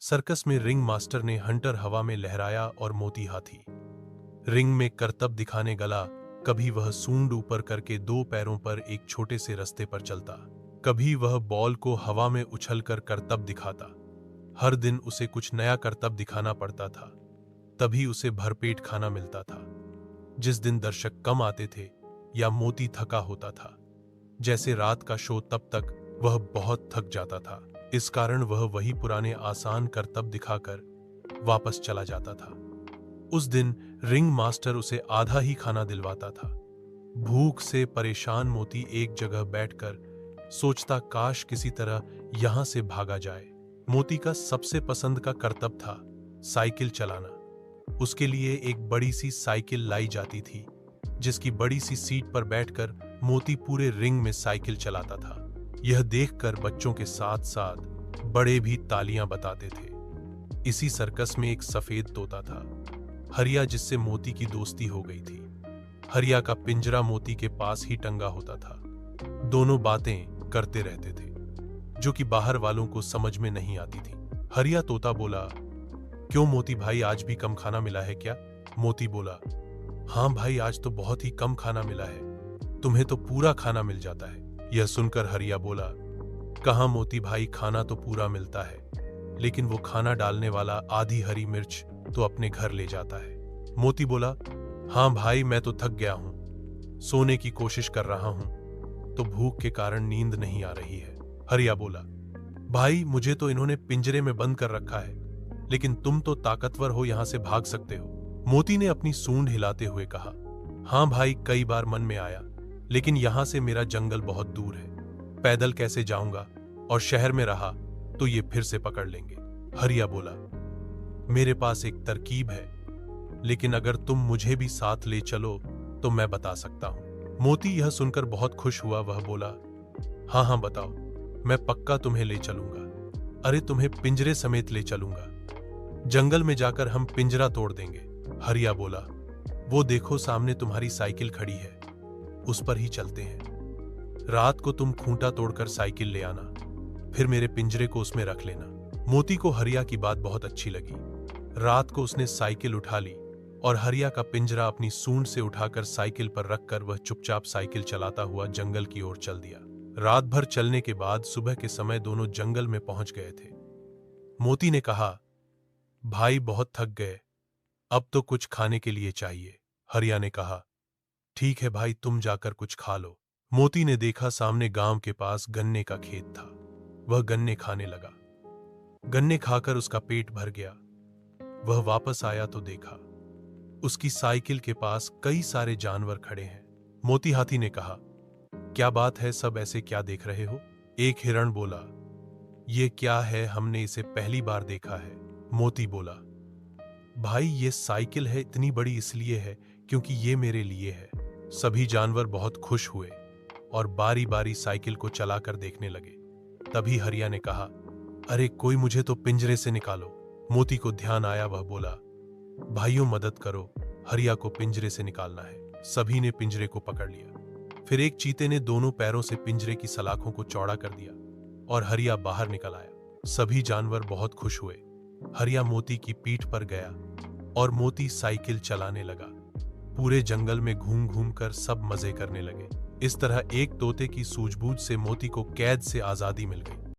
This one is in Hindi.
सर्कस में रिंग मास्टर ने हंटर हवा में लहराया और मोती हाथी रिंग में करतब दिखाने गला। कभी वह सूंड ऊपर करके दो पैरों पर एक छोटे से रास्ते पर चलता, कभी वह बॉल को हवा में उछलकर करतब दिखाता। हर दिन उसे कुछ नया करतब दिखाना पड़ता था, तभी उसे भरपेट खाना मिलता था। जिस दिन दर्शक कम आते थे या मोती थका होता था, जैसे रात का शो, तब तक वह बहुत थक जाता था। इस कारण वह वही पुराने आसान करतब दिखाकर वापस चला जाता था। उस दिन रिंग मास्टर उसे आधा ही खाना दिलवाता था। भूख से परेशान मोती एक जगह बैठकर सोचता, काश किसी तरह यहां से भागा जाए। मोती का सबसे पसंद का करतब था साइकिल चलाना। उसके लिए एक बड़ी सी साइकिल लाई जाती थी, जिसकी बड़ी सी सीट पर बैठकर मोती पूरे रिंग में साइकिल चलाता था। यह देखकर बच्चों के साथ साथ बड़े भी तालियां बताते थे। इसी सर्कस में एक सफेद तोता था, हरिया, जिससे मोती की दोस्ती हो गई थी। हरिया का पिंजरा मोती के पास ही टंगा होता था। दोनों बातें करते रहते थे, जो कि बाहर वालों को समझ में नहीं आती थी। हरिया तोता बोला, क्यों मोती भाई, आज भी कम खाना मिला है क्या? मोती बोला, हाँ भाई, आज तो बहुत ही कम खाना मिला है, तुम्हें तो पूरा खाना मिल जाता है। यह सुनकर हरिया बोला, कहाँ मोती भाई, खाना तो पूरा मिलता है, लेकिन वो खाना डालने वाला आधी हरी मिर्च तो अपने घर ले जाता है। मोती बोला, हाँ भाई, मैं तो थक गया हूं, सोने की कोशिश कर रहा हूं, तो भूख के कारण नींद नहीं आ रही है। हरिया बोला, भाई, मुझे तो इन्होंने पिंजरे में बंद कर रखा है, लेकिन तुम तो ताकतवर हो, यहां से भाग सकते हो। मोती ने अपनी सूंड हिलाते हुए कहा, हाँ भाई, कई बार मन में आया, लेकिन यहां से मेरा जंगल बहुत दूर है, पैदल कैसे जाऊंगा, और शहर में रहा तो ये फिर से पकड़ लेंगे। हरिया बोला, मेरे पास एक तरकीब है, लेकिन अगर तुम मुझे भी साथ ले चलो तो मैं बता सकता हूं। मोती यह सुनकर बहुत खुश हुआ। वह बोला, हाँ हाँ बताओ, मैं पक्का तुम्हें ले चलूंगा। अरे, तुम्हें पिंजरे समेत ले चलूंगा। जंगल में जाकर हम पिंजरा तोड़ देंगे। हरिया बोला, वो देखो सामने तुम्हारी साइकिल खड़ी है, उस पर ही चलते हैं। रात को तुम खूंटा तोड़कर साइकिल ले आना, फिर मेरे पिंजरे को उसमें रख लेना। मोती को हरिया की बात बहुत अच्छी लगी। रात को उसने साइकिल उठा ली और हरिया का पिंजरा अपनी सूंड से उठाकर साइकिल पर रखकर वह चुपचाप साइकिल चलाता हुआ जंगल की ओर चल दिया। रात भर चलने के बाद सुबह के समय दोनों जंगल में पहुंच गए थे। मोती ने कहा, भाई, बहुत थक गए, अब तो कुछ खाने के लिए चाहिए। हरिया ने कहा, ठीक है भाई, तुम जाकर कुछ खा लो। मोती ने देखा सामने गांव के पास गन्ने का खेत था। वह गन्ने खाने लगा। गन्ने खाकर उसका पेट भर गया। वह वापस आया तो देखा उसकी साइकिल के पास कई सारे जानवर खड़े हैं। मोती हाथी ने कहा, क्या बात है, सब ऐसे क्या देख रहे हो? एक हिरण बोला, ये क्या है, हमने इसे पहली बार देखा है। मोती बोला, भाई, ये साइकिल है, इतनी बड़ी इसलिए है क्योंकि ये मेरे लिए है। सभी जानवर बहुत खुश हुए और बारी बारी साइकिल को चलाकर देखने लगे। तभी हरिया ने कहा, अरे, कोई मुझे तो पिंजरे से निकालो। मोती को ध्यान आया। वह बोला, भाइयों, मदद करो, हरिया को पिंजरे से निकालना है। सभी ने पिंजरे को पकड़ लिया। फिर एक चीते ने दोनों पैरों से पिंजरे की सलाखों को चौड़ा कर दिया और हरिया बाहर निकल आया। सभी जानवर बहुत खुश हुए। हरिया मोती की पीठ पर गया और मोती साइकिल चलाने लगा। पूरे जंगल में घूम घूम कर सब मजे करने लगे। इस तरह एक तोते की सूझबूझ से मोती को कैद से आजादी मिल गई।